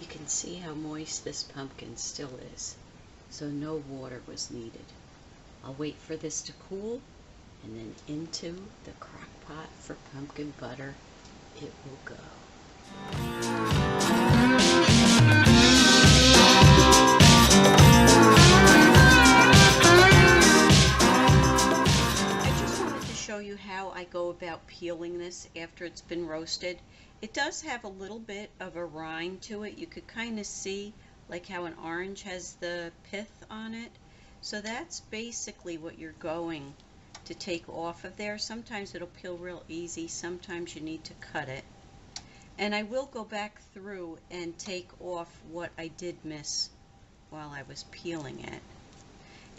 You can see how moist this pumpkin still is, so no water was needed. I'll wait for this to cool, and then into the crock pot for pumpkin butter it will go. I just wanted to show you how I go about peeling this after it's been roasted. It does have a little bit of a rind to it. You could kind of see like how an orange has the pith on it. So that's basically what you're going to take off of there. Sometimes it'll peel real easy, sometimes you need to cut it. And I will go back through and take off what I did miss while I was peeling it.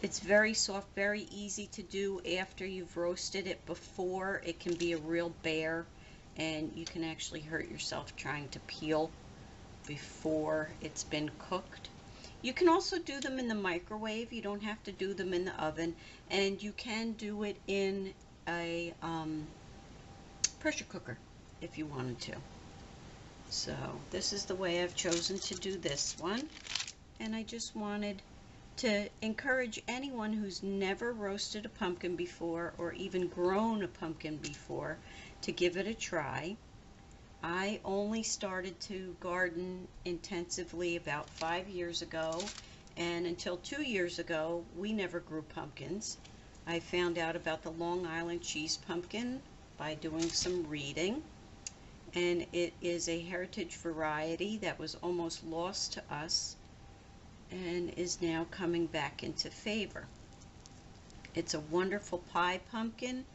It's very soft, very easy to do after you've roasted it. Before, it can be a real bear, and you can actually hurt yourself trying to peel before it's been cooked. You can also do them in the microwave. You don't have to do them in the oven, and you can do it in a pressure cooker if you wanted to. So this is the way I've chosen to do this one, and I just wanted to encourage anyone who's never roasted a pumpkin before or even grown a pumpkin before to give it a try. I only started to garden intensively about 5 years ago, and until 2 years ago we never grew pumpkins. I found out about the Long Island cheese pumpkin by doing some reading, and it is a heritage variety that was almost lost to us and is now coming back into favor. It's a wonderful pie pumpkin,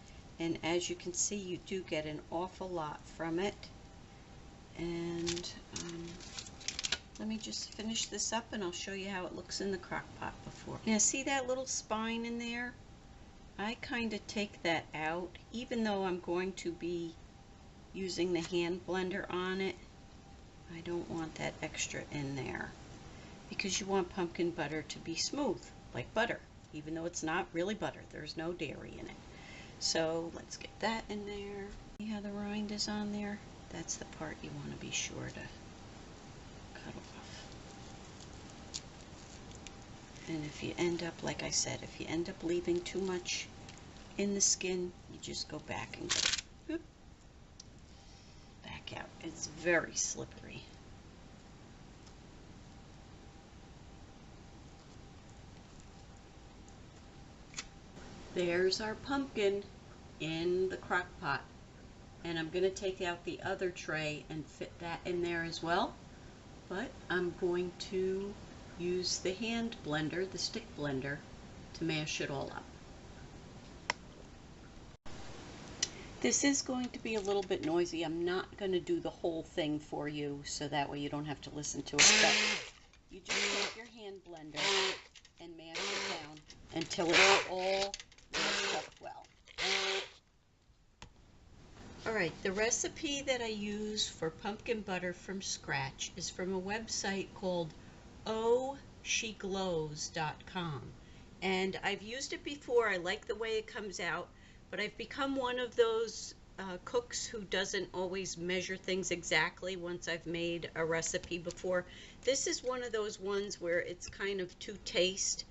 and as you can see, you do get an awful lot from it. And let me just finish this up and I'll show you how it looks in the crock pot before. Now see that little spine in there? I kind of take that out, even though I'm going to be using the hand blender on it. I don't want that extra in there, because you want pumpkin butter to be smooth, like butter, even though it's not really butter. There's no dairy in it. So let's get that in there. See how the rind is on there? That's the part you want to be sure to cut off. And if you end up, like I said, if you end up leaving too much in the skin, you just go back and get it. Whoop, back out. It's very slippery. There's our pumpkin in the crock pot, and I'm going to take out the other tray and fit that in there as well, but I'm going to use the hand blender, the stick blender, to mash it all up. This is going to be a little bit noisy. I'm not going to do the whole thing for you, so that way you don't have to listen to it, but you just take your hand blender and mash it down until it's all mashed up well. Alright, the recipe that I use for pumpkin butter from scratch is from a website called ohsheglows.com, and I've used it before. I like the way it comes out, but I've become one of those cooks who doesn't always measure things exactly once I've made a recipe before. This is one of those ones where it's kind of to taste.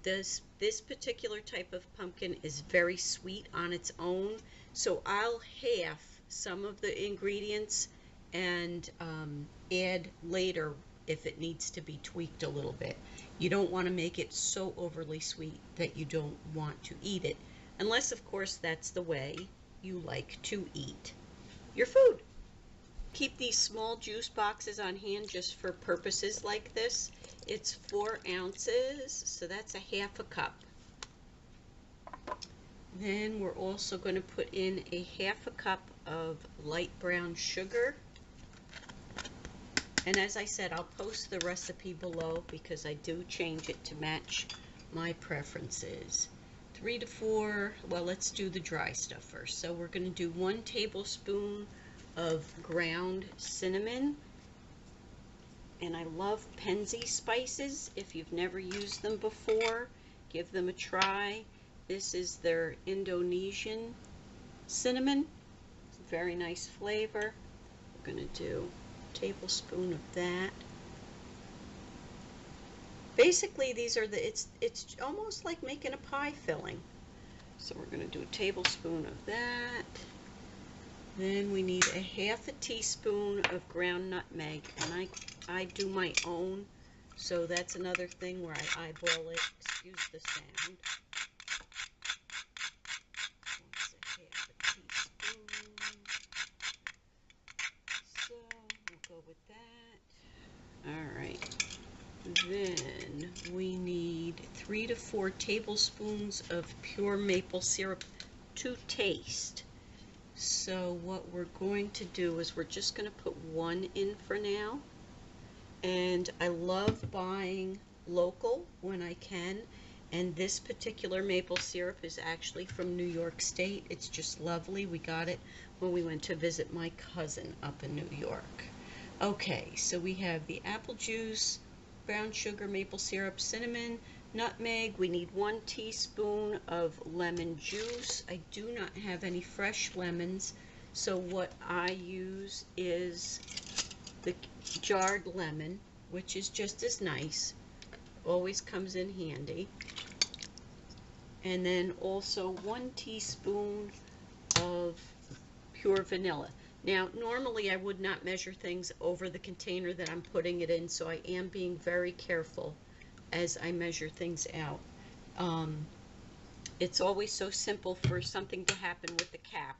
This particular type of pumpkin is very sweet on its own, so I'll half some of the ingredients and add later if it needs to be tweaked a little bit. You don't want to make it so overly sweet that you don't want to eat it, unless of course that's the way you like to eat your food. Keep these small juice boxes on hand just for purposes like this. It's 4 ounces, so that's a half a cup. Then we're also going to put in a half a cup of light brown sugar. And as I said, I'll post the recipe below because I do change it to match my preferences. 3 to 4, well, let's do the dry stuff first. So we're going to do 1 tablespoon of ground cinnamon. And I love Penzi spices. If you've never used them before, give them a try. This is their Indonesian cinnamon. Very nice flavor. We're going to do a tablespoon of that. Basically, these are it's almost like making a pie filling. So we're going to do a tablespoon of that. Then we need a half a teaspoon of ground nutmeg, and I do my own, so that's another thing where I eyeball it. Excuse the sound. That's a half a teaspoon. So we'll go with that. All right. Then we need 3 to 4 tablespoons of pure maple syrup to taste. So what we're going to do is we're just going to put 1 in for now. And I love buying local when I can. And this particular maple syrup is actually from New York State. It's just lovely. We got it when we went to visit my cousin up in New York. Okay, so we have the apple juice, brown sugar, maple syrup, cinnamon, nutmeg. We need 1 teaspoon of lemon juice. I do not have any fresh lemons, so what I use is the jarred lemon, which is just as nice. Always comes in handy. And then also 1 teaspoon of pure vanilla. Now, normally I would not measure things over the container that I'm putting it in, so I am being very careful as I measure things out. It's always so simple for something to happen with the cap,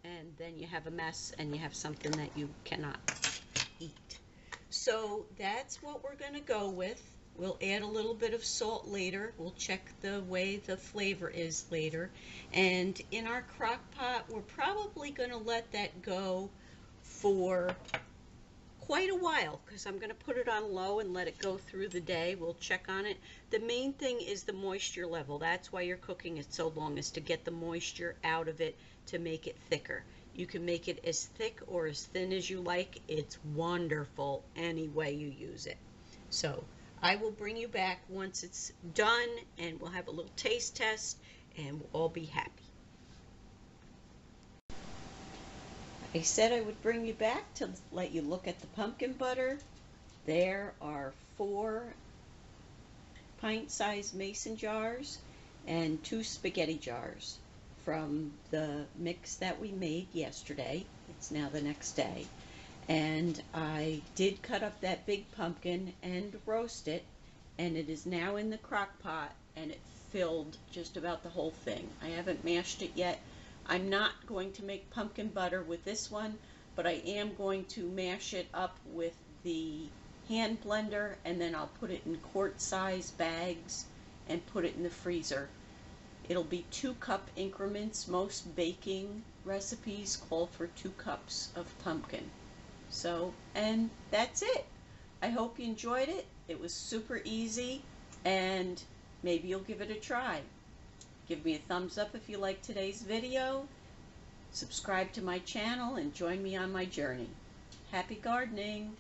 and then you have a mess and you have something that you cannot eat. So that's what we're going to go with. We'll add a little bit of salt later. We'll check the way the flavor is later. And in our crock pot, we're probably going to let that go for quite a while because I'm going to put it on low and let it go through the day. We'll check on it. The main thing is the moisture level. That's why you're cooking it so long, is to get the moisture out of it to make it thicker. You can make it as thick or as thin as you like. It's wonderful any way you use it. So I will bring you back once it's done, and we'll have a little taste test, and we'll all be happy. I said I would bring you back to let you look at the pumpkin butter. There are 4 pint-sized mason jars and 2 spaghetti jars from the mix that we made yesterday. It's now the next day. And I did cut up that big pumpkin and roast it, and it is now in the crock pot, and it filled just about the whole thing. I haven't mashed it yet. I'm not going to make pumpkin butter with this one, but I am going to mash it up with the hand blender, and then I'll put it in quart-size bags and put it in the freezer. It'll be 2-cup increments. Most baking recipes call for 2 cups of pumpkin. So, and that's it. I hope you enjoyed it. It was super easy, and maybe you'll give it a try. Give me a thumbs up if you like today's video. Subscribe to my channel and join me on my journey. Happy gardening!